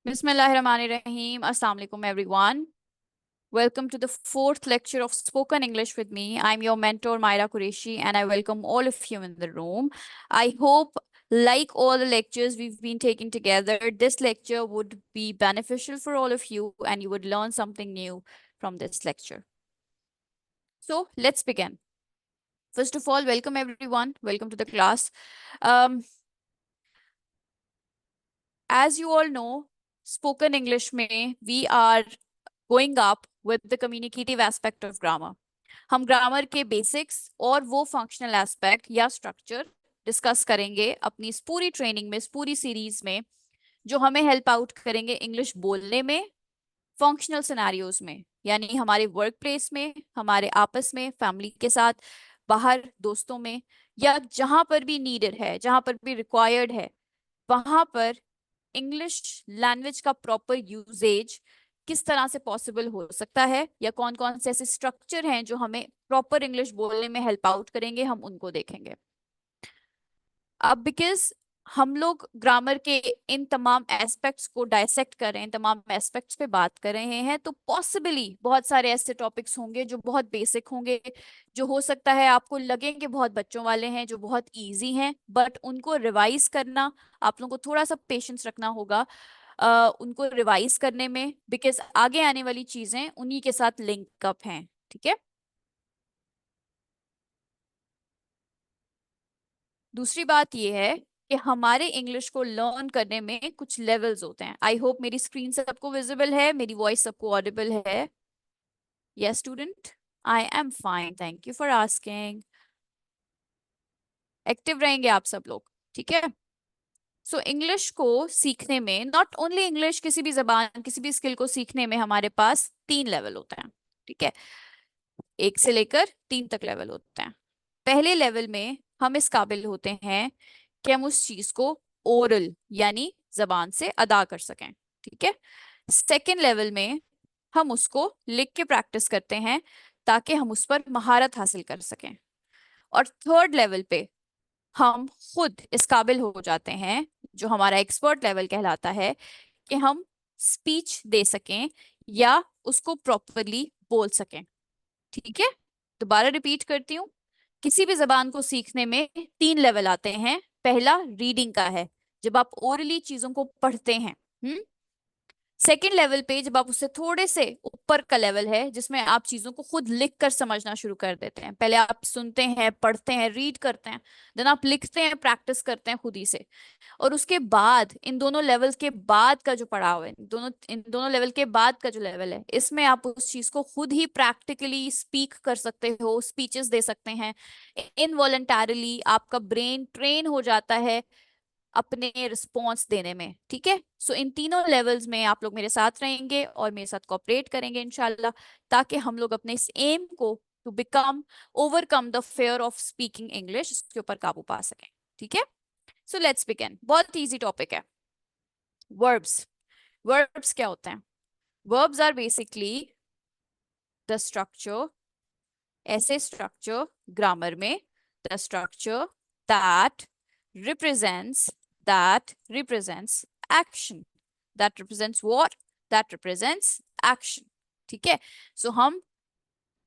Bismillahirrahmanirrahim. Assalamu alaikum everyone. Welcome to the fourth lecture of Spoken English with me. I'm your mentor Myra Qureshi and I welcome all of you in the room. I hope like all the lectures we've been taking together, this lecture would be beneficial for all of you and you would learn something new from this lecture. So let's begin. First of all, welcome everyone. Welcome to the class. As you all know, spoken English में we are going up with the communicative aspect of grammar. हम grammar के basics और वो functional aspect या structure discuss करेंगे अपनी इस पूरी ट्रेनिंग में, इस पूरी सीरीज में, जो हमें हेल्प आउट करेंगे इंग्लिश बोलने में, फंक्शनल सिनेरियोज में, यानी हमारे वर्क प्लेस में, हमारे आपस में, फैमिली के साथ, बाहर दोस्तों में, या जहां पर भी नीडेड है, जहां पर भी रिक्वायर्ड है, वहां पर इंग्लिश लैंग्वेज का प्रॉपर यूजेज किस तरह से पॉसिबल हो सकता है, या कौन कौन से ऐसे स्ट्रक्चर हैं जो हमें प्रॉपर इंग्लिश बोलने में हेल्प आउट करेंगे, हम उनको देखेंगे। अब बिकॉज हम लोग ग्रामर के इन तमाम एस्पेक्ट्स को डायसेक्ट कर रहे हैं, तमाम एस्पेक्ट्स पे बात कर रहे हैं, तो पॉसिबली बहुत सारे ऐसे टॉपिक्स होंगे जो बहुत बेसिक होंगे, जो हो सकता है आपको लगेंगे बहुत बच्चों वाले हैं, जो बहुत इजी हैं, बट उनको रिवाइज करना, आप लोगों को थोड़ा सा पेशेंस रखना होगा उनको रिवाइज करने में, बिकॉज आगे आने वाली चीजें उन्हीं के साथ लिंक अप हैं। ठीक है। दूसरी बात यह है कि हमारे इंग्लिश को लर्न करने में कुछ लेवल्स होते हैं। आई होप मेरी स्क्रीन सबको विजिबल है, मेरी वॉइस सबको ऑडिबल है। Yes student, I am fine, thank you for asking. Active रहेंगे आप सब लोग, ठीक है। सो इंग्लिश को सीखने में, नॉट ओनली इंग्लिश, किसी भी जबान, किसी भी स्किल को सीखने में हमारे पास 3 लेवल होते हैं। ठीक है, 1 से लेकर 3 तक लेवल होते हैं। पहले लेवल में हम इस काबिल होते हैं कि हम उस चीज को ओरल यानी जबान से अदा कर सकें। ठीक है। सेकेंड लेवल में हम उसको लिख के प्रैक्टिस करते हैं ताकि हम उस पर महारत हासिल कर सकें। और थर्ड लेवल पे हम खुद इस काबिल हो जाते हैं, जो हमारा एक्सपर्ट लेवल कहलाता है, कि हम स्पीच दे सकें या उसको प्रॉपरली बोल सकें। ठीक है, दोबारा रिपीट करती हूँ। किसी भी जबान को सीखने में 3 लेवल आते हैं। पहला रीडिंग का है, जब आप ओरली चीजों को पढ़ते हैं। सेकेंड लेवल पे जब आप उससे थोड़े से ऊपर का लेवल है, जिसमें आप चीजों को खुद लिख कर समझना शुरू कर देते हैं। पहले आप सुनते हैं, पढ़ते हैं, रीड करते हैं, देन आप लिखते हैं, प्रैक्टिस करते हैं खुद ही से। और उसके बाद इन दोनों लेवल्स के बाद का जो पड़ाव है, इन दोनों लेवल के बाद का जो लेवल है, इसमें आप उस चीज को खुद ही प्रैक्टिकली स्पीक कर सकते हो, स्पीचेस दे सकते हैं। इनवॉलंटरली आपका ब्रेन ट्रेन हो जाता है अपने रिस्पॉन्स देने में। ठीक है। सो इन तीनों लेवल्स में आप लोग मेरे साथ रहेंगे और मेरे साथ कोऑपरेट करेंगे इंशाल्लाह, ताकि हम लोग अपने इस एम को, to become, overcome the fear of speaking English, इसके ऊपर काबू पा सकें। ठीक है। So let's begin. बहुत इजी टॉपिक है। वर्ब्स। वर्ब्स क्या होते हैं? Verbs are basically the structure, ऐसे स्ट्रक्चर ग्रामर में, the structure that represents represents action, that represents what? That represents action. ठीक है। सो हम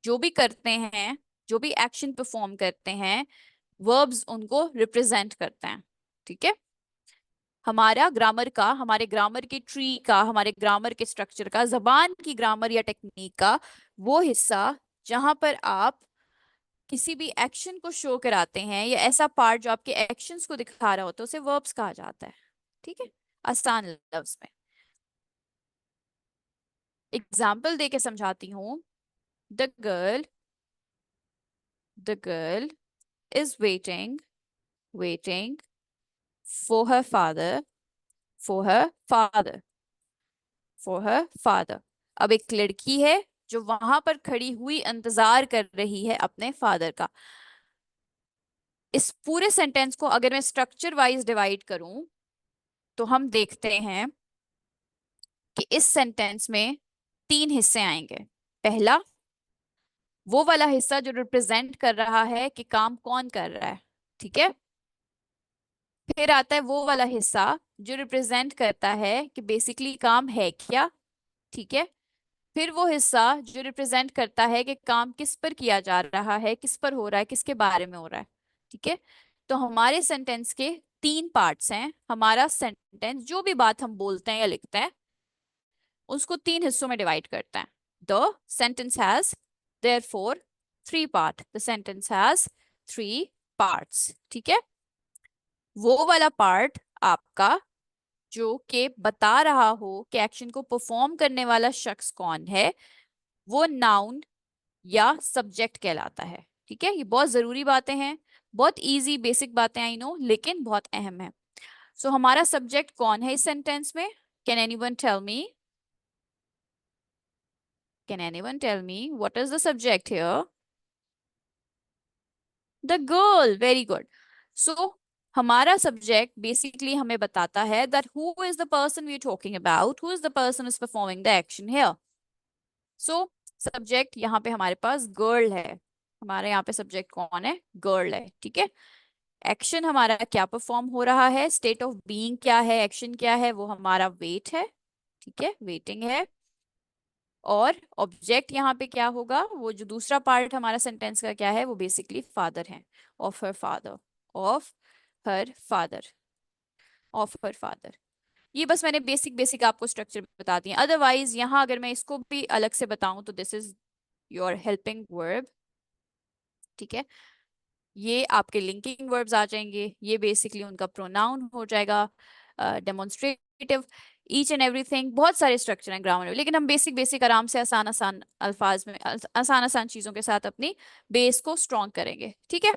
जो भी करते हैं, जो भी एक्शन परफॉर्म करते हैं, वर्ब्स उनको रिप्रेजेंट करते हैं। ठीक है। हमारा ग्रामर का, हमारे ग्रामर के ट्री का, हमारे ग्रामर के स्ट्रक्चर का, जबान की ग्रामर या टेक्निक का वो हिस्सा जहां पर आप किसी भी एक्शन को शो कराते हैं, या ऐसा पार्ट जो आपके एक्शंस को दिखा रहा होता है, उसे वर्ब्स कहा जाता है। ठीक है, आसान लफ्ज में। एग्जाम्पल देके समझाती हूँ। The girl, the girl is waiting, waiting for her father, for her father, for her father. अब एक लड़की है जो वहां पर खड़ी हुई इंतजार कर रही है अपने फादर का। इस पूरे सेंटेंस को अगर मैं स्ट्रक्चर वाइज डिवाइड करूं, तो हम देखते हैं कि इस सेंटेंस में 3 हिस्से आएंगे। पहला, वो वाला हिस्सा जो रिप्रेजेंट कर रहा है कि काम कौन कर रहा है। ठीक है। फिर आता है वो वाला हिस्सा जो रिप्रेजेंट करता है कि बेसिकली काम है क्या, ठीक है। फिर वो हिस्सा जो रिप्रेजेंट करता है कि काम किस पर किया जा रहा है, किस पर हो रहा है, किसके बारे में हो रहा है, ठीक है। तो हमारे सेंटेंस के तीन पार्ट्स हैं। हमारा सेंटेंस जो भी बात हम बोलते हैं या लिखते हैं उसको तीन हिस्सों में डिवाइड करते हैं। The sentence has therefore three part, the sentence has three parts, ठीक है। वो वाला पार्ट आपका जो कि बता रहा हो कि एक्शन को परफॉर्म करने वाला शख्स कौन है, वो नाउन या सब्जेक्ट कहलाता है, ठीक है। ये बहुत जरूरी बातें हैं, बहुत इजी बेसिक बातें आई नो, लेकिन बहुत अहम है। सो हमारा सब्जेक्ट कौन है इस सेंटेंस में? Can anyone tell me? Can anyone tell me what is the subject here? The girl, very good. So हमारा सब्जेक्ट बेसिकली हमें बताता है that who is the person we are talking about, who is the person is performing the action here. So subject यहाँ पे हमारे पास girl है, हमारे यहाँ पे सब्जेक्ट कौन है? गर्ल है, ठीक है। एक्शन हमारा क्या परफॉर्म हो रहा है, स्टेट ऑफ बीइंग क्या है, एक्शन क्या है, वो हमारा वेट है, ठीक है, वेटिंग है। और ऑब्जेक्ट यहाँ पे क्या होगा, वो जो दूसरा पार्ट हमारा सेंटेंस का क्या है, वो बेसिकली फादर है, of her father, of her father, of her father. ये बस मैंने बेसिक बेसिक आपको स्ट्रक्चर बता दिया। अदरवाइज यहाँ अगर मैं इसको भी अलग से बताऊं तो this is your helping verb, ठीक है। ये आपके लिंकिंग वर्ब्स आ जाएंगे, ये बेसिकली उनका प्रोनाउन हो जाएगा, डेमोन्स्ट्रेटिव, ईच एंड एवरीथिंग। बहुत सारे स्ट्रक्चर हैं ग्रामर में, लेकिन हम बेसिक बेसिक आराम से आसान आसान अल्फाज में आसान आसान चीजों के साथ अपनी बेस को स्ट्रॉन्ग करेंगे, ठीक है।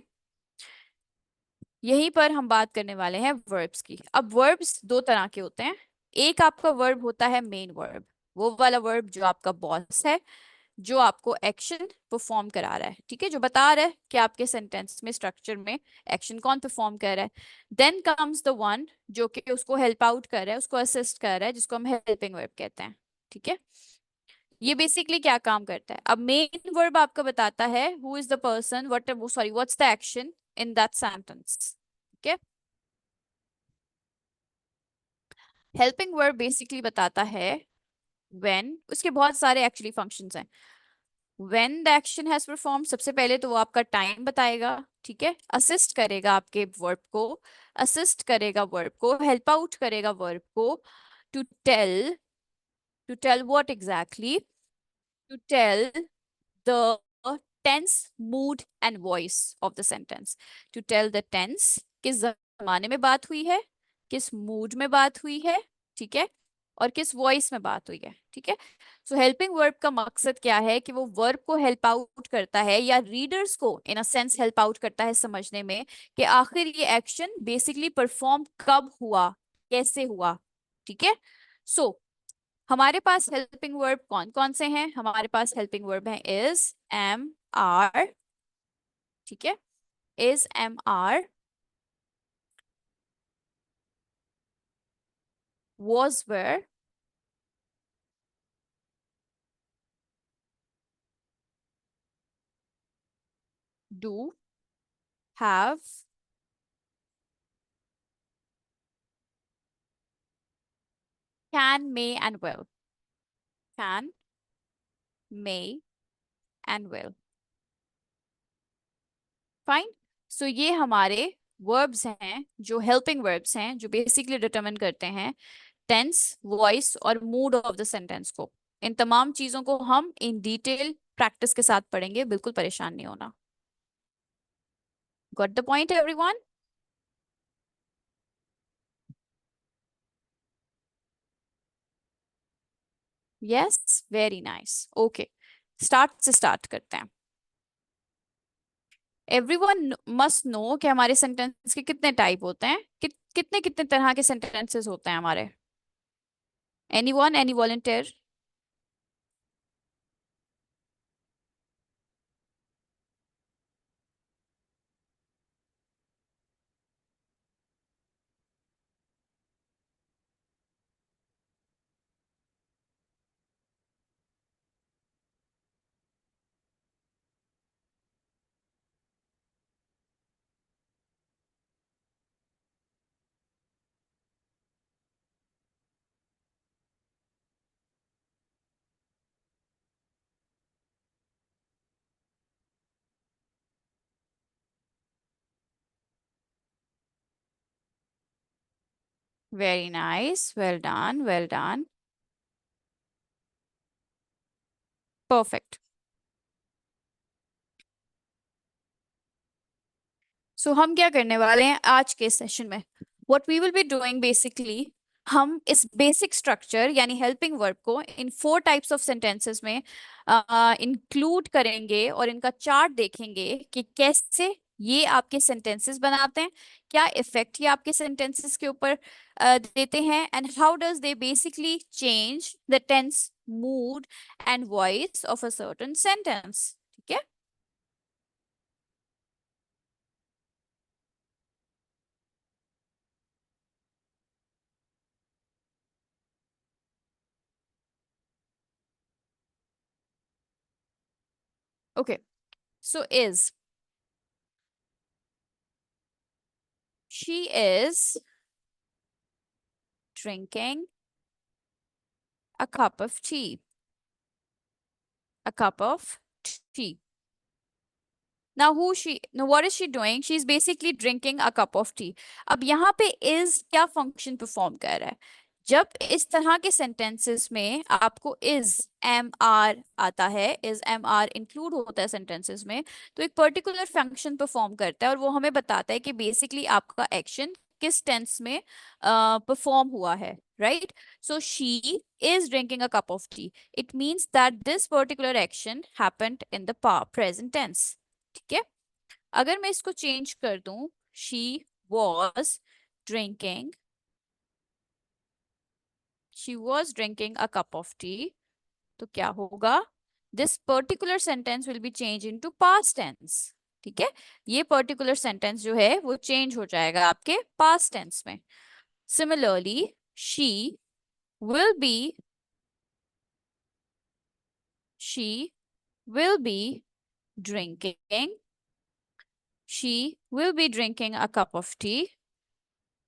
यहीं पर हम बात करने वाले हैं वर्ब्स की। अब वर्ब्स दो तरह के होते हैं। एक आपका वर्ब होता है मेन वर्ब, वो वाला वर्ब जो आपका बॉस है, जो आपको एक्शन परफॉर्म करा रहा है, ठीक है, जो बता रहा है कि आपके सेंटेंस में स्ट्रक्चर में एक्शन कौन परफॉर्म कर रहा है। देन कम्स द वन जो कि उसको हेल्प आउट कर रहा है, उसको असिस्ट कर रहा है, जिसको हम हेल्पिंग वर्ब कहते हैं, ठीक है। ये बेसिकली क्या काम करता है? अब मेन वर्ब आपका बताता है who is the person, what sorry what's the action in that sentence, ठीक है। हेल्पिंग वर्ब बेसिकली बताता है व्हेन, उसके बहुत सारे एक्चुअली फंक्शंस हैं। When the action has perform, सबसे पहले तो वो आपका टाइम बताएगा, ठीक है। असिस्ट करेगा आपके वर्ब को, असिस्ट करेगा वर्ब को, हेल्प आउट करेगा वर्ब को, to tell, to tell what exactly, to tell the tense, mood and voice of the sentence. To tell the tense, किस जमाने में बात हुई है, किस मूड में बात हुई है, ठीक है, और किस वॉइस में बात हुई है, ठीक है। सो हेल्पिंग वर्ब का मकसद क्या है कि वो वर्ब को हेल्प आउट करता है या रीडर्स को इन अ सेंस हेल्प आउट करता है समझने में कि आखिर ये एक्शन बेसिकली परफॉर्म कब हुआ, कैसे हुआ, ठीक है। सो हमारे पास हेल्पिंग वर्ब कौन कौन से हैं? हमारे पास हेल्पिंग वर्ब है इज, एम, आर, ठीक है, is, am, are, was, were, do, have, can, may and will, can, may and will, fine. So ये हमारे वर्ब्स हैं जो हेल्पिंग वर्ब्स हैं, जो बेसिकली डिटरमिन करते हैं टेंस, वॉइस और मूड ऑफ द सेंटेंस को। इन तमाम चीजों को हम इन डिटेल प्रैक्टिस के साथ पढ़ेंगे, बिल्कुल परेशान नहीं होना। Got the point everyone? Yes, very nice, okay. Start से स्टार्ट करते हैं। एवरीवन मस्ट नो कि हमारे सेंटेंस के कितने टाइप होते हैं, कितने कितने तरह के सेंटेंसेस होते हैं हमारे? Anyone, any volunteer? Very nice. Well done. Well done. Perfect. So हम क्या करने वाले हैं आज के सेशन में? What we will be doing basically, हम इस बेसिक स्ट्रक्चर यानी हेल्पिंग वर्ब को इन 4 टाइप्स ऑफ सेंटेंसेस में इंक्लूड करेंगे और इनका चार्ट देखेंगे कि कैसे ये आपके सेंटेंसेस बनाते हैं, क्या इफेक्ट ये आपके सेंटेंसेस के ऊपर देते हैं, and how does they basically change the tense, mood and voice of a certain sentence. ठीक है? Okay, so is, she is drinking a cup of tea. A cup of tea. Now what is she doing? She's basically drinking a cup of tea. अब यहाँ पे is क्या function perform कर रहा है? जब इस तरह के sentences में आपको is am are आता है, is am are include होता है sentences में, तो एक particular function perform करता है और वो हमें बताता है कि basically आपका action किस tense में perform हुआ है, right? So she is drinking a cup of tea. It means that this particular action happened in the present tense. ठीक है? अगर मैं इसको चेंज कर दूं, she was drinking, she was drinking a cup of tea, तो क्या होगा? This particular sentence will be change into past tense. ठीक है? ये पर्टिकुलर सेंटेंस जो है वो चेंज हो जाएगा आपके पास्ट टेंस में। Similarly, she will be, she will be drinking, she will be drinking a cup of T,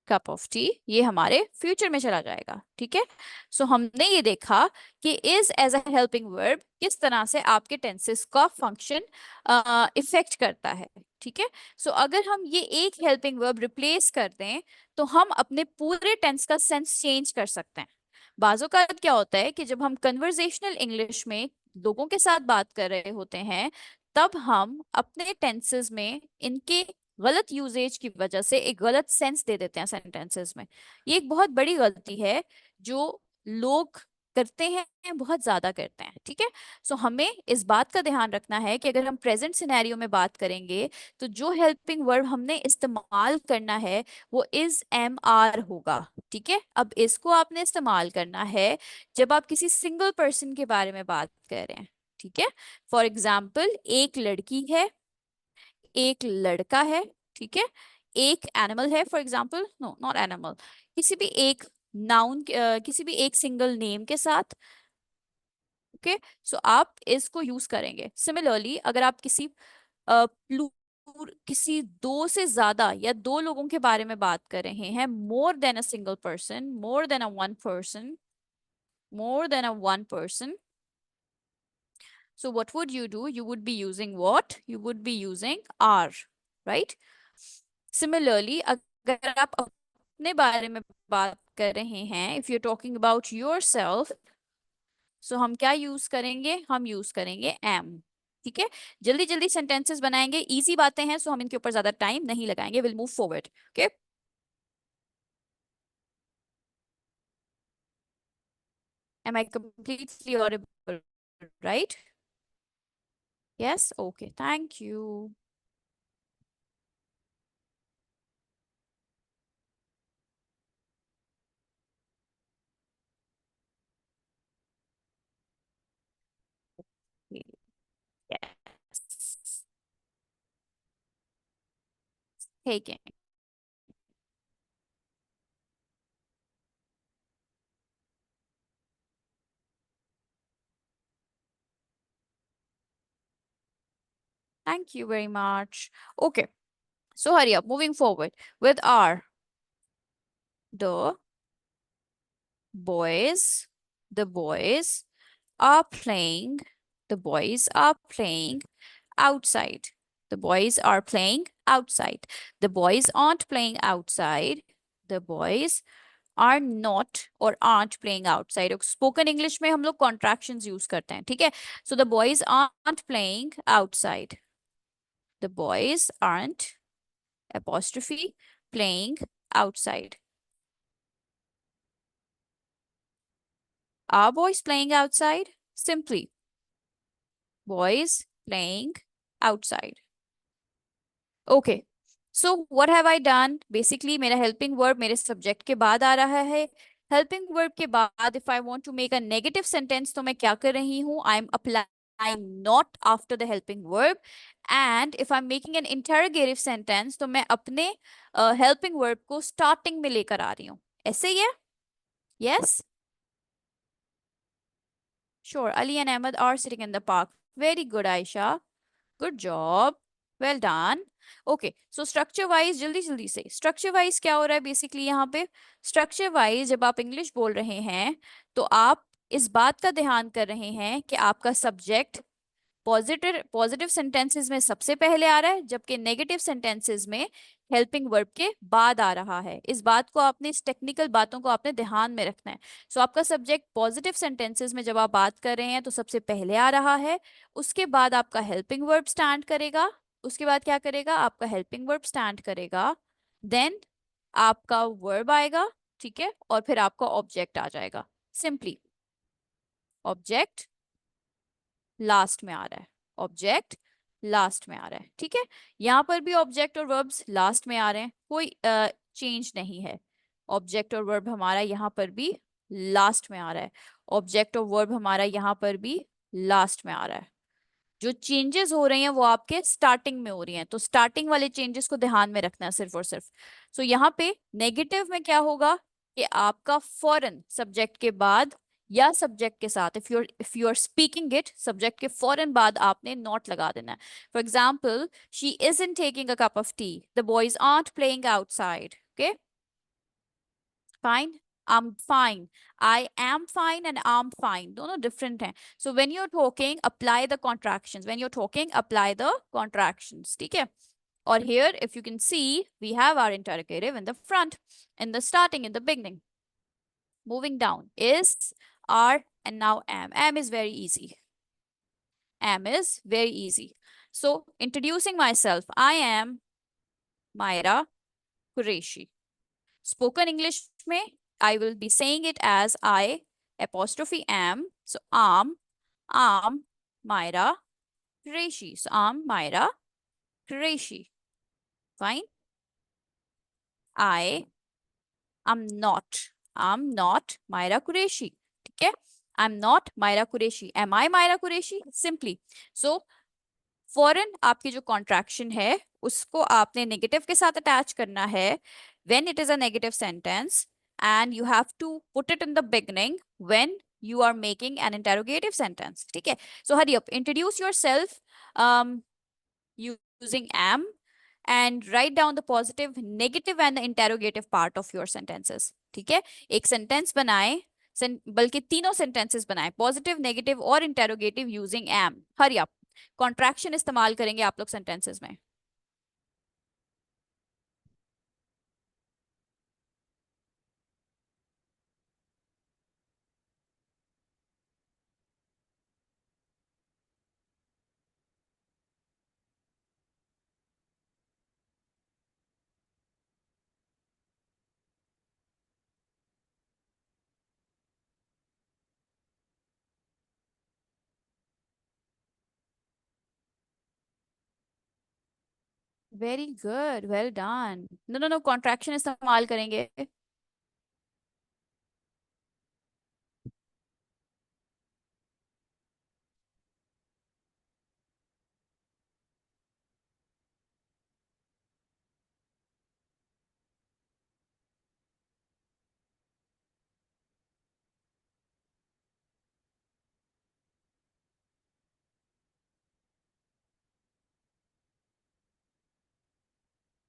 cup of T, ये हमारे फ्यूचर में चला जाएगा। ठीक है? सो हमने ये देखा कि is as a helping verb किस तरह से आपके टेंसेस का फंक्शन इफेक्ट करता है। ठीक है? सो अगर हम ये एक हेल्पिंग वर्ब रिप्लेस कर दें तो हम अपने पूरे टेंस का सेंस चेंज कर सकते हैं। बाजों का क्या होता है कि जब हम कन्वर्सेशनल इंग्लिश में लोगों के साथ बात कर रहे होते हैं, तब हम अपने टेंसेस में इनके गलत यूजेज की वजह से एक गलत सेंस दे देते हैं सेंटेंसेस में। ये एक बहुत बड़ी गलती है जो लोग करते हैं, बहुत ज्यादा करते हैं। ठीक है? सो हमें इस बात का ध्यान रखना है कि अगर हम प्रेजेंट सिनेरियो में बात करेंगे तो जो हेल्पिंग वर्ब हमने इस्तेमाल करना है वो इज एम आर होगा। ठीक है? अब इसको आपने इस्तेमाल करना है जब आप किसी सिंगल पर्सन के बारे में बात कर रहे हैं। ठीक है? फॉर एग्जाम्पल, एक लड़की है, एक लड़का है, ठीक है, एक एनिमल है, for example, no not animal, किसी भी एक नाउन, किसी भी एक सिंगल नेम के साथ। ओके? सो आप इसको यूज करेंगे। सिमिलरली, अगर आप किसी किसी दो से ज्यादा या दो लोगों के बारे में बात कर रहे हैं, more than a single person, more than a one person, more than a one person, so what would you do? You would be using what? You would be using are, right? Similarly, अगर आप अपने बारे में बात कर रहे हैं, if you're talking about yourself, so हम क्या यूज करेंगे? हम यूज करेंगे am। ठीक है? जल्दी जल्दी सेंटेंसेस बनाएंगे, इजी बातें हैं, सो हम इनके ऊपर ज्यादा टाइम नहीं लगाएंगे। Will move forward. Okay? Am I completely audible? Right? Yes? Okay, thank you. Yes. Taking. Thank you very much. Okay, so hurry up. Moving forward with R. The boys, the boys are playing, the boys are playing outside. The boys are playing outside. The boys aren't playing outside. The boys are not और aren't playing outside. Spoken English में हम लोग contractions use करते हैं, ठीक है। So the boys aren't playing outside, the boys aren't apostrophe playing outside, are boys playing outside? Simply boys playing outside. Okay, so what have I done? Basically मेरा helping verb मेरे subject के बाद आ रहा है। helping verb के बाद if I want to make a negative sentence तो मैं क्या कर रही हूँ? I am applying not after the helping verb, and if I'm making an interrogative sentence तो मैं अपने helping verb को starting में लेकर आ रही हूँ। ऐसे ही है? Yes? Sure. Ali and Ahmed are sitting in the park. Very good, Aisha. Good job. Well done. Okay. So structure wise जल्दी जल्दी से structure wise क्या हो रहा है बेसिकली यहाँ पे? structure wise जब आप इंग्लिश बोल रहे हैं तो आप इस बात का ध्यान कर रहे हैं कि आपका सब्जेक्ट पॉजिटिव पॉजिटिव सेंटेंसेस में सबसे पहले आ रहा है, जबकि नेगेटिव सेंटेंसेस में हेल्पिंग वर्ब के बाद आ रहा है। इस बात को आपने, इस टेक्निकल बातों को आपने ध्यान में रखना है। सो आपका सब्जेक्ट पॉजिटिव सेंटेंसेस में जब आप बात कर रहे हैं तो सबसे पहले आ रहा है, उसके बाद आपका हेल्पिंग वर्ब स्टैंड करेगा, उसके बाद क्या करेगा, आपका हेल्पिंग वर्ब स्टैंड करेगा, देन आपका वर्ब आएगा, ठीक है, और फिर आपका ऑब्जेक्ट आ जाएगा। सिंपली ऑब्जेक्ट लास्ट में आ रहा है, ऑब्जेक्ट लास्ट में आ रहा है, ठीक है। यहां पर भी ऑब्जेक्ट और वर्ब्स लास्ट में आ रहे हैं, कोई चेंज नहीं है। ऑब्जेक्ट और वर्ब हमारा यहाँ पर भी लास्ट में आ रहा है, ऑब्जेक्ट और वर्ब हमारा यहाँ पर भी लास्ट में आ रहा है। जो चेंजेस हो रहे हैं वो आपके स्टार्टिंग में हो रही हैं, तो स्टार्टिंग वाले चेंजेस को ध्यान में रखना है सिर्फ और सिर्फ। सो यहाँ पे नेगेटिव में क्या होगा कि आपका फौरन सब्जेक्ट के बाद या सब्जेक्ट के साथ, if you are speaking it, subject के फौरन बाद आपने नॉट लगा देना है। For example, she isn't taking a cup of tea, the boys aren't playing outside. Okay, fine, I'm fine, I am fine and I'm fine, दोनों different हैं। So when you're talking, apply the contractions, when you're talking, apply the contractions, ठीक है। Or here, if you can see, we have our interrogative in the front, in the starting, in the beginning. Moving down is, are, and now am is very easy, am is very easy। So introducing myself, I am Myra Qureshi। Spoken English में I will be saying it as I apostrophe am. So am Myra Qureshi. So am Myra Qureshi. Fine. I am not. I'm not Myra Qureshi. ठीक है? I'm not Myra Qureshi. Am I Myra Qureshi? Simply. So फॉरन आपकी जो contraction है उसको आपने negative के साथ attach करना है when it is a negative sentence, and you have to put it in the beginning when you are making an interrogative sentence, ठीक है। So hurry up, introduce yourself using am and write down the positive, negative and the interrogative part of your sentences, ठीक है। एक sentence बनाए, बल्कि तीनों sentences बनाए, positive, negative और interrogative using am। Hurry up, contraction इस्तेमाल करेंगे आप लोग सेंटेंसेस में। Very good, well done. No no no, contraction इस्तेमाल करेंगे।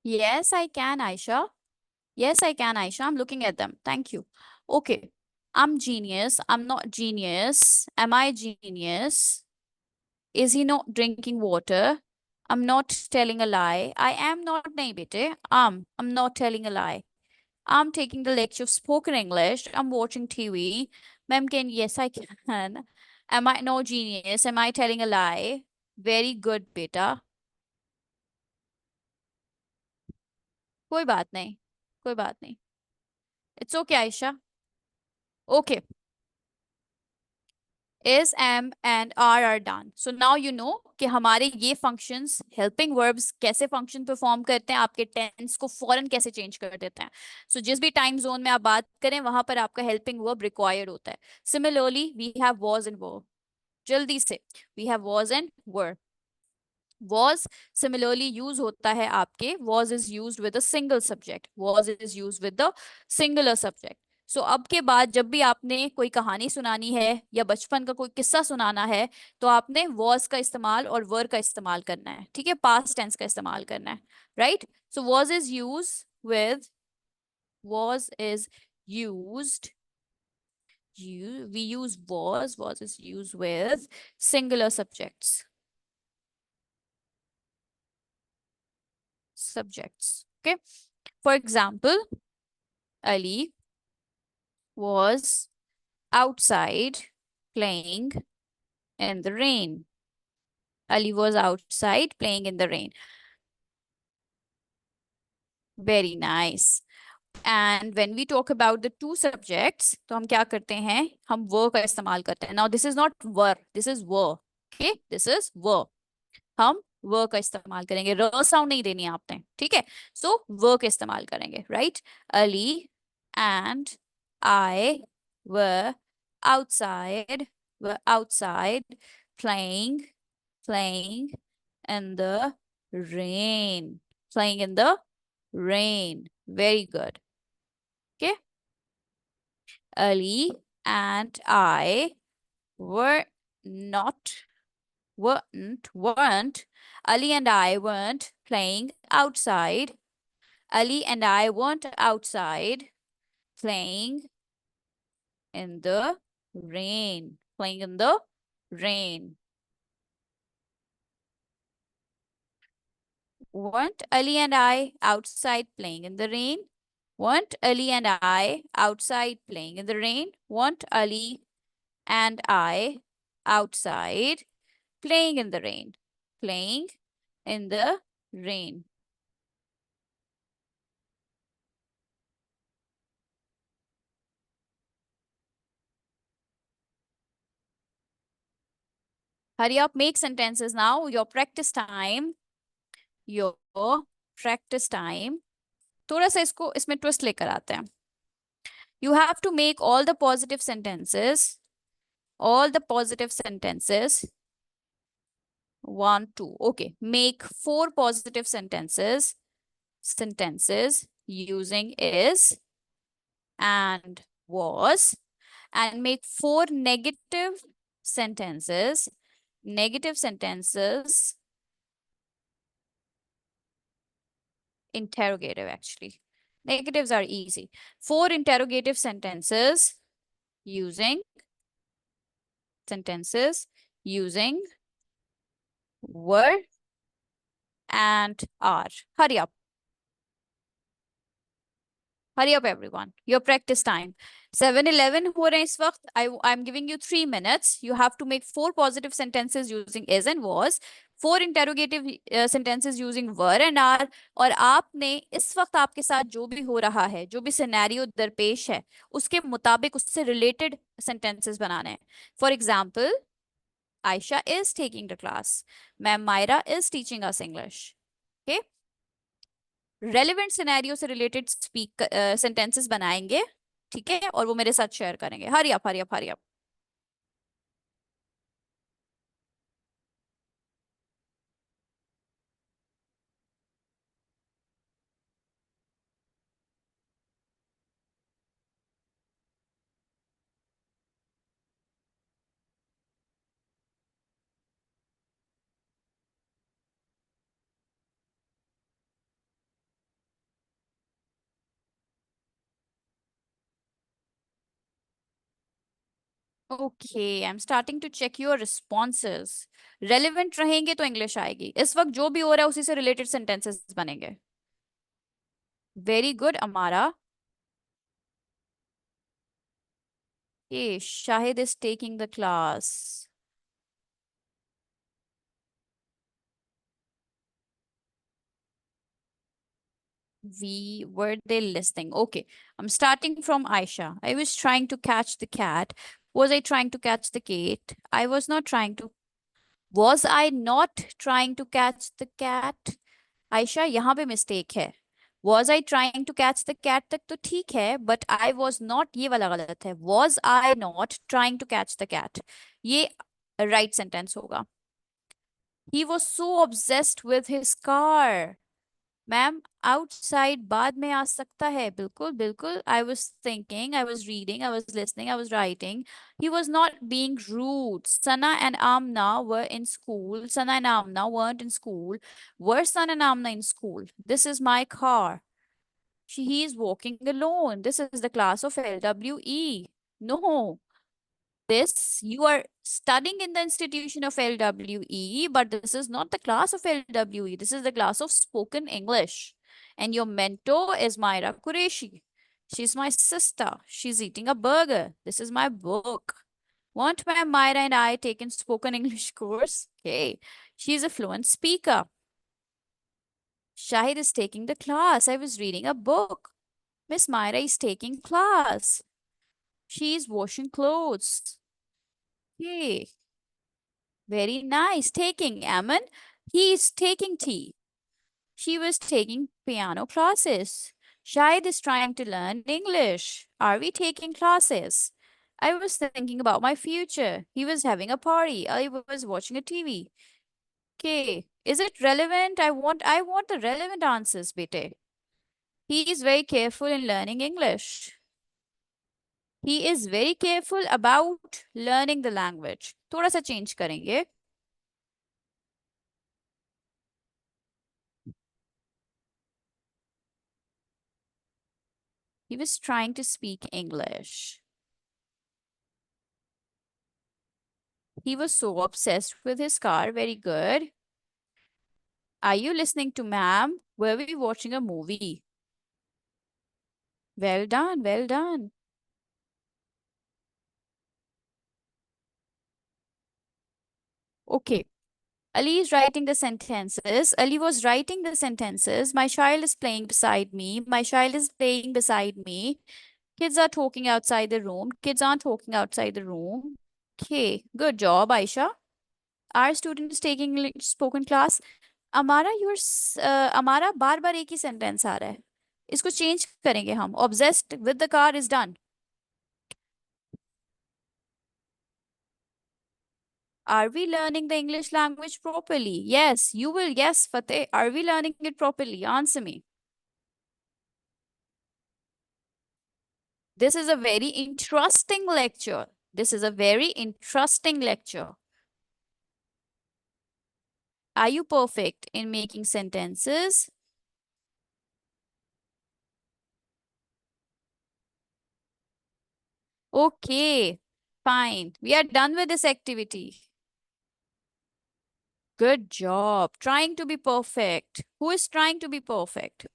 Yes, I can, Aisha. Yes, I can, Aisha. I'm looking at them. Thank you. Okay. I'm genius. I'm not genius. Am I genius? Is he not drinking water? I'm not telling a lie. I am not, nahi bete. I'm not telling a lie. I'm taking the lecture of spoken English. I'm watching TV. Ma'am, can yes, I can. Am I no genius? Am I telling a lie? Very good, beta. कोई बात नहीं, कोई बात नहीं. It's okay, Aisha. Okay. Is, am and are done. So now you know कि हमारे ये functions helping verbs कैसे function perform करते हैं, आपके tense को फौरन कैसे change कर देते हैं. So जिस भी time zone में आप बात करें वहां पर आपका helping verb required होता है. Similarly, we have was and were. जल्दी से, we have was and were. Was similarly use होता है आपके, was is used with a single subject, was is used with the singular subject. सो अब के बाद जब भी आपने कोई कहानी सुनानी है या बचपन का कोई किस्सा सुनाना है तो आपने was का इस्तेमाल और were का इस्तेमाल करना है, ठीक है, past tense का इस्तेमाल करना है, right. So was is used we use was is used with singular subjects. Okay. For example, Ali was outside playing in the rain. Ali was outside playing in the rain. Very nice. And when we talk about the two subjects, तो हम क्या करते हैं, हम were का इस्तेमाल करते हैं. Now this is not were, this is were. Okay, this is were. हम were का इस्तेमाल करेंगे, र साउंड नहीं देनी है आपने, ठीक है. सो were का इस्तेमाल करेंगे, right. Ali and I were outside playing in the rain. Playing in the rain. Very good. Okay. Ali and I were not weren't Ali and I weren't playing outside. Ali and I weren't outside playing in the rain. Playing in the rain. Weren't Ali and I outside playing in the rain? Weren't Ali and I outside playing in the rain? Weren't Ali and I outside playing in the rain? Playing in the rain. Hurry up, make sentences now. Your practice time. Your practice time. थोड़ा सा इसको इसमें twist लेकर आते हैं. You have to make all the positive sentences. All the positive sentences. 1, 2. Okay. Make 4 positive sentences using is and was, and make 4 negative sentences interrogative. Actually, negatives are easy. 4 interrogative sentences using were and are. Hurry up. Hurry up, everyone. Your practice time. 7-11 हो रहे हैं इस वक्त. I'm giving you 3 minutes. You have to make 4 positive sentences using is and was, 4 interrogative sentences using were and are. और आपने इस वक्त आपके साथ जो भी हो रहा है, जो भी सिनेरियो दरपेश है, उसके मुताबिक उससे रिलेटेड सेंटेंसेस बनाने हैं. For example, Aisha is taking the class. Ma'am Myra is teaching us English. Okay. Relevant scenario से रिलेटेड सेंटेंसेस बनाएंगे, ठीक है, और वो मेरे साथ शेयर करेंगे. Hurry up hurry up hurry up. Okay, I am starting to check your responses. Relevant रहेंगे तो इंग्लिश आएगी. इस वक्त जो भी हो रहा है उसी से रिलेटेड सेंटेंसेस बनेंगे. वेरी गुड अमारा. Okay, Shahid is taking the class. We were they listening? Okay, I'm starting from Aisha. I was trying to catch the cat. Was I trying to catch the cat? I was not trying to. Was I not trying to catch the cat? Ayesha यहाँ पे mistake है. Was I trying to catch the cat तक तो ठीक है, but I was not, ये वाला गलत है. Was I not trying to catch the cat, ये राइट सेंटेंस होगा. He was so obsessed with his car. Ma'am outside बाद में आ सकता है. बिल्कुल बिल्कुल. I was thinking, I was reading, I was listening, I was writing. He was not being rude. Sana and Amna were in school. Sana and Amna weren't in school. Were Sana and Amna in school? This is my car. He is walking alone. This is the class of LWE. No. This, you are studying in the institution of LWE, but this is not the class of LWE. This is the class of spoken English. And your mentor is Myra Qureshi. She's my sister. She's eating a burger. This is my book. Won't my Myra and I taken spoken English course? Okay. She's a fluent speaker. Shahid is taking the class. I was reading a book. Miss Myra is taking class. She is washing clothes. Okay. Very nice. Taking Ammon. He is taking tea. She was taking piano classes. Shahid is trying to learn English. Are we taking classes? I was thinking about my future. He was having a party. I was watching a TV. Okay. Is it relevant? I want the relevant answers, bete. He is very careful in learning English. He is very careful about learning the language. थोड़ा सा change करेंगे. He was trying to speak English. He was so obsessed with his car. Very good. Are you listening to ma'am? Were we watching a movie? Well done, well done. Okay. Ali is writing the sentences. Ali was writing the sentences. My child is playing beside me. My child is playing beside me. Kids are talking outside the room. Kids aren't talking outside the room. Okay, good job, Aisha. Our student is taking spoken class. अमारा your अमारा बार बार एक ही sentence आ रहा है. इसको change करेंगे हम. Obsessed with the car is done. Are we learning the English language properly? Yes, you will. Yes, Fateh. Are we learning it properly? Answer me. This is a very interesting lecture. This is a very interesting lecture. Are you perfect in making sentences? Okay, fine. We are done with this activity. Good job. Trying to be perfect. Who is trying to be perfect?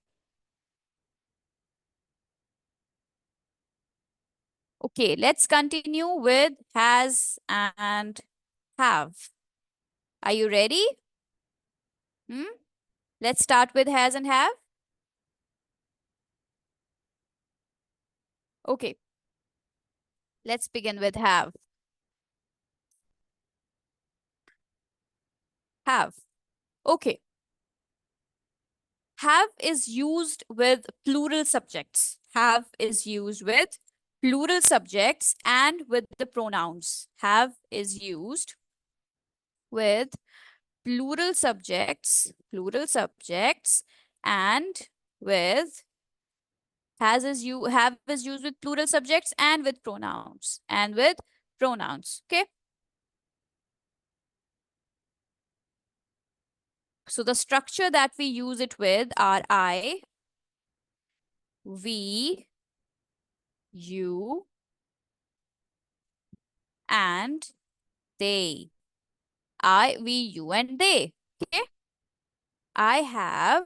Okay, let's continue with has and have. Are you ready? Hmm? Let's start with has and have. Okay, let's begin with have. Have. Okay. Have is used with plural subjects. Have is used with plural subjects and with the pronouns. Have is used with plural subjects, and with have is used with plural subjects and with pronouns. Okay. So the structure that we use it with are I, we, you, and they. I, we, you, and they. Okay. I have,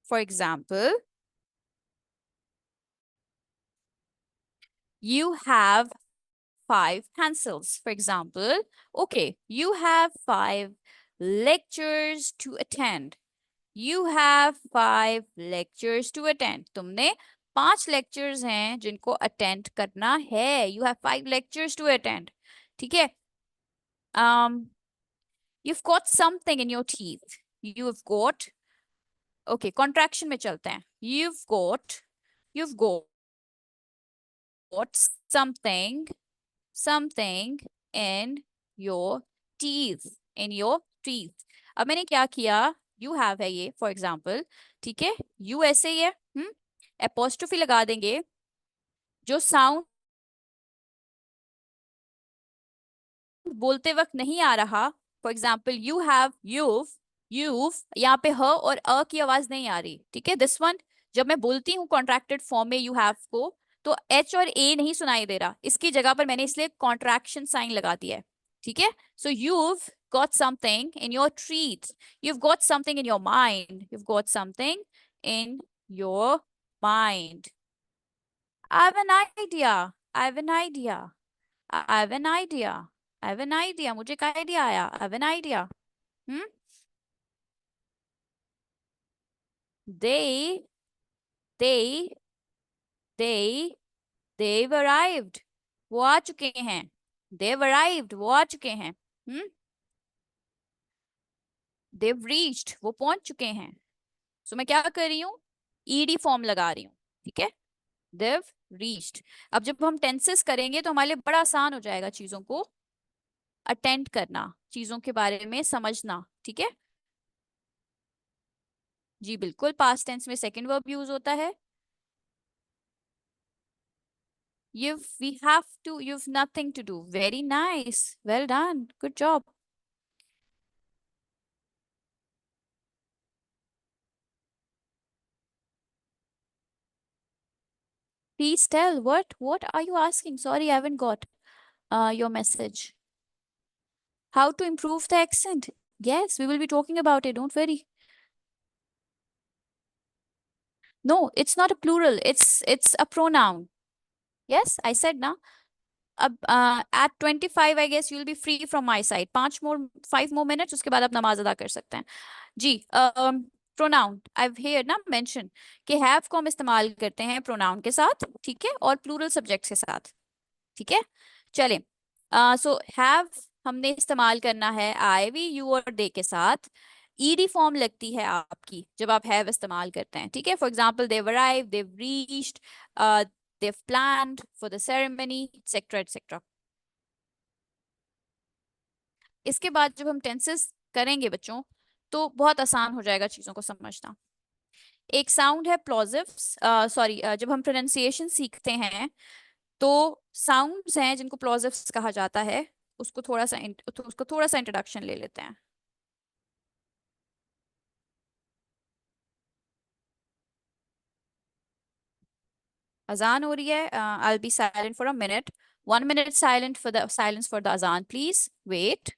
for example, You have five pencils, for example. Okay, you have five lectures to attend. You have five lectures to attend. तुमने 5 lectures हैं जिनको attend करना है. You have 5 lectures to attend. ठीक है. um you've got something in your teeth. You've got, okay, contraction में चलते हैं. You've got something, something in your teeth, in your teeth. अब मैंने क्या किया, you have है ये for example, ठीक है. you ऐसे ही है, apostrophe लगा देंगे. जो साउंड बोलते वक्त नहीं आ रहा, फॉर एग्जाम्पल यू हैव, यूव, यहाँ पे ह और अ की आवाज नहीं आ रही, ठीक है. दिस वन, जब मैं बोलती हूँ कॉन्ट्रैक्टेड फॉर्म में यू हैव को, तो एच और ए नहीं सुनाई दे रहा. इसकी जगह पर मैंने इसलिए कॉन्ट्रैक्शन साइन लगा दिया है, ठीक है. सो यूव got something in your treat. You've got something in your mind. You've got something in your mind. I have an idea. I have an idea. I have an idea. I have an idea. मुझे क्या idea आया? I have an idea. Hmm. They, they, they, they've arrived. वो आ चुके हैं. They've arrived. वो आ चुके हैं. हम्म. They've reached. वो पहुंच चुके हैं. So मैं क्या कर रही हूँ? ed फॉर्म लगा रही हूँ. ठीक है. They've reached. अब जब हम टेंसेस करेंगे तो हमारे लिए बड़ा आसान हो जाएगा चीजों को अटेंड करना, चीजों के बारे में समझना. ठीक है. जी बिल्कुल, पास्ट टेंस में सेकंड वर्ब यूज होता है. We have to, you've nothing to do. Very nice. Well done. Good job. Please tell, what are you asking? Sorry, I haven't got your message. How to improve the accent? Yes, we will be talking about it. Don't worry. No, it's not a plural. It's a pronoun. Yes, I said now. At 25, I guess you'll be free from my side. 5 more minutes, उसके बाद आप नमाज अदा कर सकते हैं. जी. Pronoun आई hair ना mention कि हैव को हम इस्तेमाल करते हैं प्रोनाउन के साथ, ठीक है, और प्लूरल सब्जेक्ट के साथ. ठीक है. चले. सो हैव हमने इस्तेमाल करना है आई, वी, यू और दे के साथ. ईडी फॉर्म लगती है आपकी जब आप हैव इस्तेमाल करते हैं. ठीक है. For example Dev arrive, Dev reached, Dev planned for the ceremony, etcetera etcetera. इसके बाद जब हम टेंसेस करेंगे बच्चों, तो बहुत आसान हो जाएगा चीजों को समझना. एक साउंड है प्लॉजिव्स, सॉरी, जब हम प्रोनाउंसिएशन सीखते हैं तो साउंड्स हैं जिनको प्लॉजिव्स कहा जाता है. उसको थोड़ा सा इंट्रोडक्शन ले लेते हैं. अजान हो रही है. I be silent for a minute. 1 minute silent for the silence for the अजान, please wait.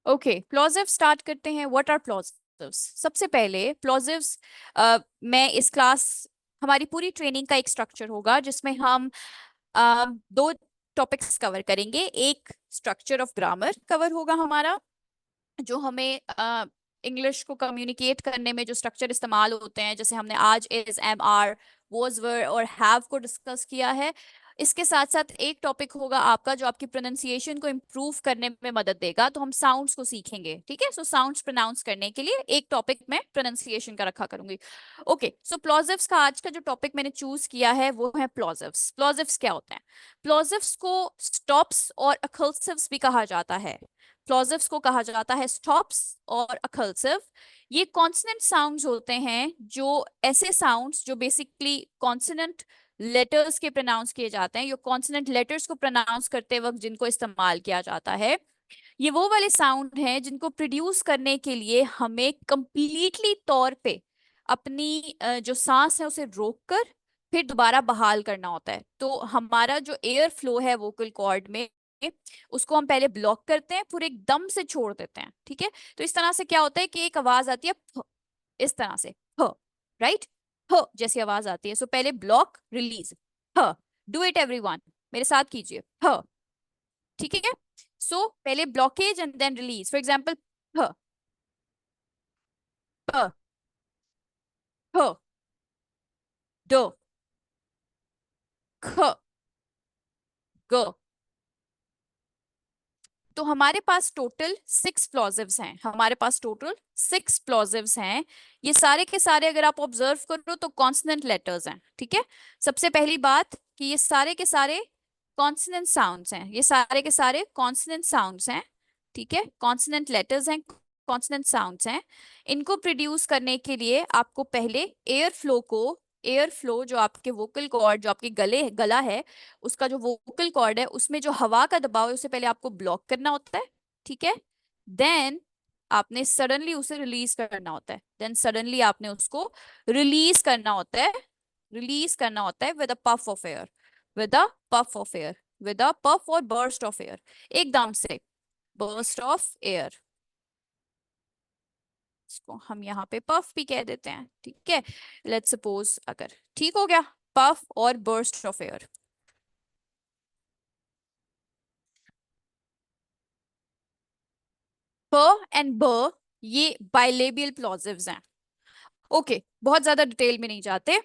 Okay, plosive start करते हैं। What are plosives? सबसे पहले प्लॉजिव्स, मैं इस क्लास, हमारी पूरी ट्रेनिंग का एक स्ट्रक्चर होगा जिसमें हम दो टॉपिक्स कवर करेंगे। एक स्ट्रक्चर ऑफ ग्रामर कवर होगा हमारा, जो हमें इंग्लिश को कम्युनिकेट करने में जो स्ट्रक्चर इस्तेमाल होते हैं, जैसे हमने आज इज, एम, आर, वॉज, वर और हैव को डिस्कस किया है। इसके साथ साथ एक टॉपिक होगा आपका जो आपकी प्रोनाउंसिएशन को इम्प्रूव करने में मदद देगा, तो हम साउंड्स को सीखेंगे। ठीक है, सो साउंड्स प्रोनाउंस करने के लिए एक टॉपिक मैं प्रोनाउंसिएशन का रखा करूंगी। ओके, सो प्लॉजिव्स का आज का जो टॉपिक मैंने चूज किया है वो है प्लॉजिव्स। प्लॉजिव्स क्या होते हैं? प्लॉजिव्स को स्टॉप्स और अकल्सिव्स भी कहा जाता है। प्लॉजिव्स को कहा जाता है स्टॉप्स और अकल्सिव। ये कॉन्सोनेंट साउंड्स होते हैं, जो ऐसे साउंड्स जो बेसिकली कॉन्सोनेंट लेटर्स के प्रोनाउंस किए जाते हैं, ये कॉन्सोनेंट लेटर्स को प्रोनाउंस करते वक्त जिनको इस्तेमाल किया जाता है। ये वो वाले साउंड हैं जिनको प्रोड्यूस करने के लिए हमें कंप्लीटली तौर पे अपनी जो सांस है उसे रोककर फिर दोबारा बहाल करना होता है। तो हमारा जो एयर फ्लो है वोकल कॉर्ड में, उसको हम पहले ब्लॉक करते हैं, पूरे एकदम से छोड़ देते हैं। ठीक है, तो इस तरह से क्या होता है कि एक आवाज आती है फ, इस तरह से ह, राइट, ह जैसी आवाज आती है। सो पहले ब्लॉक, रिलीज, ह। डू इट एवरीवन, मेरे साथ कीजिए, ह। ठीक है, सो पहले blockage and then release. For example, ह, प, ह, ड, ख, ग। तो हमारे पास टोटल 6 प्लॉजिव्स हैं, हमारे पास टोटल 6 प्लॉजिव्स हैं। ये सारे के सारे अगर आप ऑब्जर्व करो तो कॉन्सोनेंट लेटर्स हैं। ठीक है, सबसे पहली बात कि ये सारे के सारे कॉन्सोनेंट साउंड्स हैं, ये सारे के सारे कॉन्सोनेंट साउंड्स हैं। ठीक है, कॉन्सोनेंट लेटर्स हैं, कॉन्सोनेंट साउंड्स हैं। इनको प्रोड्यूस करने के लिए आपको पहले एयर फ्लो को, एयर फ्लो जो आपके वोकल कॉर्ड, जो आपके गला है, उसका जो वोकल कॉर्ड है उसमें जो हवा का दबाव है उसे पहले आपको ब्लॉक करना होता है। ठीक है, देन आपने सडनली उसे रिलीज करना होता है, देन सडनली आपने उसको रिलीज करना होता है, रिलीज करना होता है with a puff of air, with a puff of air, with a puff और बर्स्ट ऑफ एयर, एकदम से बर्स्ट ऑफ एयर। इसको हम यहाँ पे पफ भी कह देते हैं। ठीक है, लेट्स सपोज अगर ठीक हो गया, पफ और बर्स्ट ऑफ एयर। प एंड ब, ये बाइलेबियल प्लॉजिव्स हैं। ओके, बहुत ज्यादा डिटेल में नहीं जाते।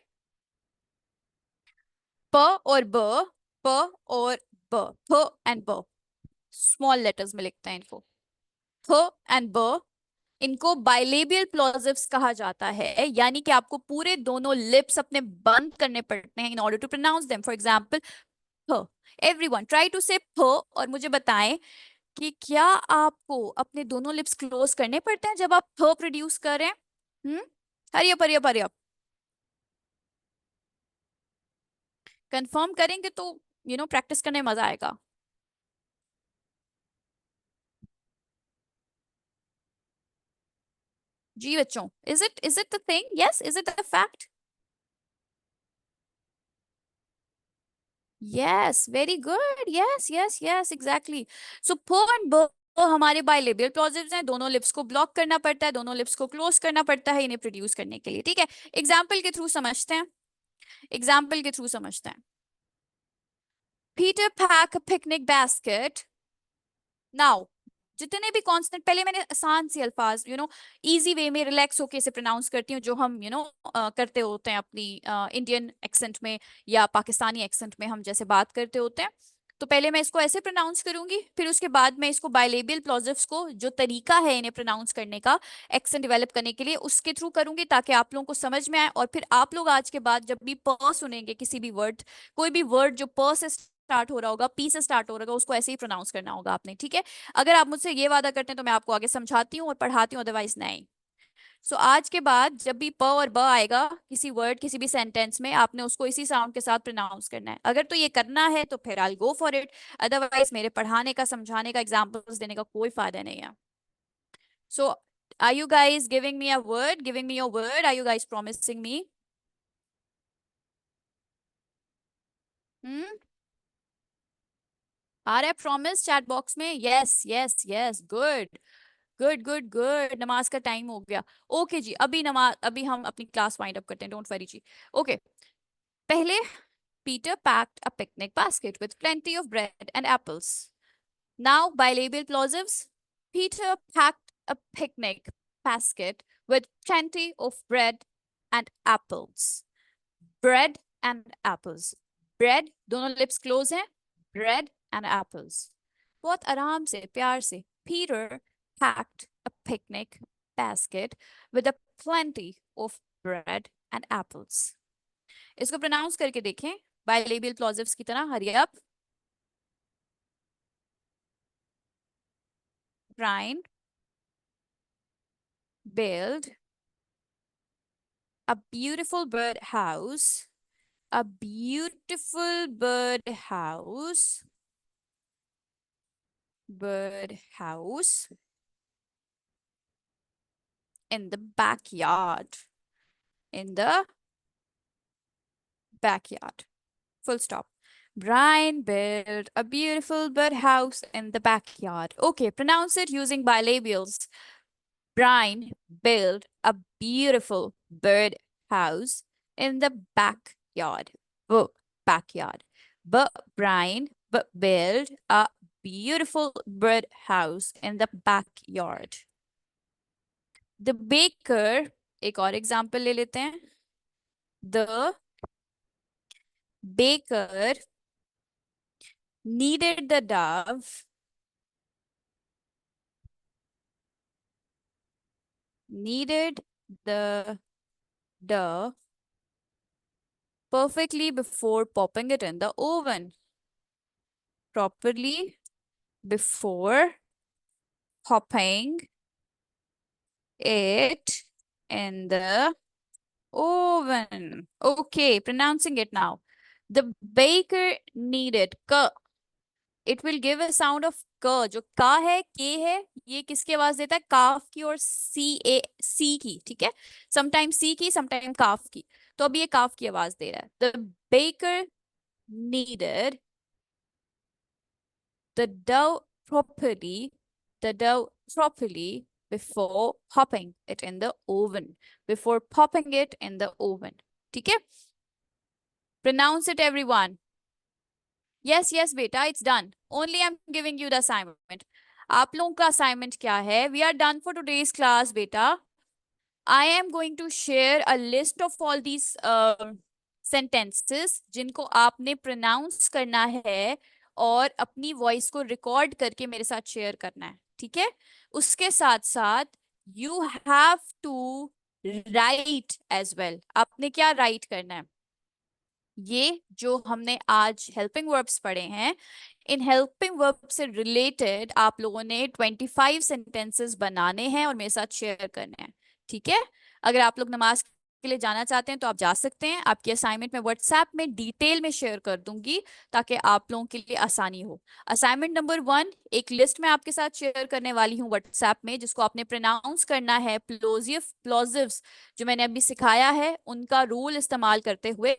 प और ब, प और ब, प एंड ब, स्मॉल लेटर्स में लिखते हैं इनको, प एंड ब। इनको बाइलेबियल प्लॉजिव्स कहा जाता है, यानी कि आपको पूरे दोनों लिप्स अपने बंद करने पड़ते हैं in order to pronounce them. For example, प, एवरीवन ट्राई टू से प, और मुझे बताएं कि क्या आपको अपने दोनों लिप्स क्लोज करने पड़ते हैं जब आप प प्रोड्यूस कर रहे हैं? Hmm, hurry up, hurry up, hurry up. Confirm करेंगे तो प्रैक्टिस करने में मजा आएगा। जी बच्चों, is it the thing? Yes, is it the fact? Yes, very good, yes yes yes, exactly. So p and ब हमारे बाइलेबियल प्लॉजिव्स हैं, दोनों लिप्स को ब्लॉक करना पड़ता है, दोनों लिप्स को क्लोज करना पड़ता है इन्हें प्रोड्यूस करने के लिए। ठीक है, एग्जाम्पल के थ्रू समझते हैं, एग्जाम्पल के थ्रू समझते हैं। पीटर पैक अ पिकनिक बास्केट। नाउ, जितने भी कॉन्सोनेंट, पहले मैंने आसान सी अल्फाज इजी वे में रिलैक्स होके इसे प्रोनाउंस करती हूँ, जो हम करते होते हैं अपनी इंडियन एक्सेंट में या पाकिस्तानी एक्सेंट में हम जैसे बात करते होते हैं। तो पहले मैं इसको ऐसे प्रोनाउंस करूंगी, फिर उसके बाद मैं इसको बाइलेबियल प्लॉजिव्स को, जो तरीका है इन्हें प्रोनाउंस करने का, एक्सेंट डेवलप करने के लिए, उसके थ्रू करूंगी ताकि आप लोगों को समझ में आए। और फिर आप लोग आज के बाद जब भी प सुनेंगे किसी भी वर्ड, कोई भी वर्ड जो प से स्टार्ट हो रहा होगा, पी से स्टार्ट हो रहा होगा, उसको ऐसे ही प्रोनाउंस करना होगा आपने। ठीक है, अगर आप मुझसे ये वादा करते हैं तो मैं आपको आगे समझाती हूँ और पढ़ाती हूँ, अदरवाइज नहीं। सो आज के बाद जब भी प और ब आएगा किसी वर्ड, किसी भी सेंटेंस में, आपने उसको इसी साउंड के साथ प्रोनाउंस करना है। अगर तो ये करना है तो फिर आई गो फॉर इट, अदरवाइज मेरे पढ़ाने का, समझाने का, एग्जाम्पल्स देने का कोई फायदा नहीं है। So are you guys giving me a word, giving me your word, are you guys promising me? Hmm, आ रहा है प्रॉमिस चैट बॉक्स में? Yes yes yes, good. Good good good, नमाज का टाइम हो गया। ओके जी, अभी हम अपनी क्लास वाइंड अप करते हैं, डोंट वरी जी। ओके, पहले Peter packed a picnic basket with plenty of bread and apples. Now, bilabial plosives. Peter packed a picnic basket with plenty of bread and apples. Bread and apples. Bread, दोनों lips close हैं. Bread and apples. बहुत आराम से, प्यार से. Peter packed a picnic basket with a plenty of bread and apples. इसको pronounce करके देखें बाइलेबियल प्लॉजिव्स की तरह. Hurry up. Brian build a beautiful bird house. A beautiful bird house. Bird house in the backyard. In the backyard. Full stop. Brian built a beautiful bird house in the backyard. Okay, pronounce it using bilabials. Brian built a beautiful bird house in the backyard. Backyard. But Brian built a beautiful bird house in the backyard. The baker, एक और example ले लेते हैं. The baker kneaded the dough. Kneaded the dough perfectly before popping it in the oven. Properly before popping it in the oven. Okay, pronouncing it now. The baker needed k. It will give a sound of k. जो का है, के है, ये किसकी आवाज देता है? काफ की और सी की. ठीक है, समटाइम सी की, समटाइम काफ की. तो अब ये काफ की आवाज दे रहा है. The baker needed the dough properly, the dough properly before popping it in the oven. Before popping it in the oven. ठीक है? Pronounce it, everyone. Yes, yes, beta, it's done. Only I'm giving you the assignment. आप लोगों का assignment क्या है? We are done for today's class, beta. I am going to share a list of all these sentences जिनको आपने pronounce करना है और अपनी वॉइस को रिकॉर्ड करके मेरे साथ शेयर करना है. ठीक है? उसके साथ साथ you have to write as well. आपने क्या राइट करना है? ये जो हमने आज हेल्पिंग वर्ब्स पढ़े हैं, इन हेल्पिंग वर्ब से रिलेटेड आप लोगों ने 25 सेंटेंसेस बनाने हैं और मेरे साथ शेयर करने हैं. ठीक है? अगर आप लोग नमाज के लिए जाना चाहते हैं तो आप जा सकते हैं. आपकी असाइनमेंट में व्हाट्सएप में डिटेल में शेयर कर दूंगी ताकि आप लोगों के लिए आसानी हो. असाइनमेंट नंबर 1, एक लिस्ट में आपके साथ शेयर करने वाली हूँ व्हाट्सएप में, जिसको आपने प्रोनाउंस करना है. प्लोजिव्स जो मैंने अभी सिखाया है उनका रूल इस्तेमाल करते हुए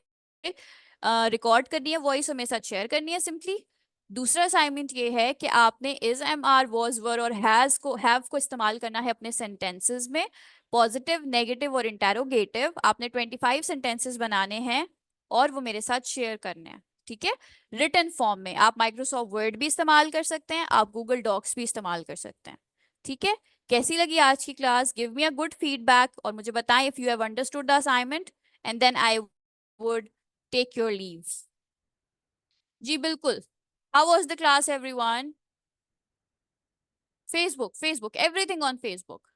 रिकॉर्ड करनी है वॉइस और मेरे साथ शेयर करनी है सिंपली. दूसरा असाइनमेंट ये है कि आपने इज, एम आर, वॉज, वर और हैव को इस्तेमाल करना है अपने सेंटेंसेस में. पॉजिटिव, नेगेटिव और इंटेरोगेटिव. आपने 25 सेंटेंसेस बनाने हैं और वो मेरे साथ शेयर करने हैं. ठीक है? रिटन फॉर्म में आप माइक्रोसॉफ्ट वर्ड भी इस्तेमाल कर सकते हैं, आप गूगल डॉक्स भी इस्तेमाल कर सकते हैं. ठीक है? कैसी लगी आज की class? Give me a good feedback और मुझे बताएं if you have understood the assignment and then I would take your leave. जी बिल्कुल. How was the class, everyone? Facebook, everything on Facebook.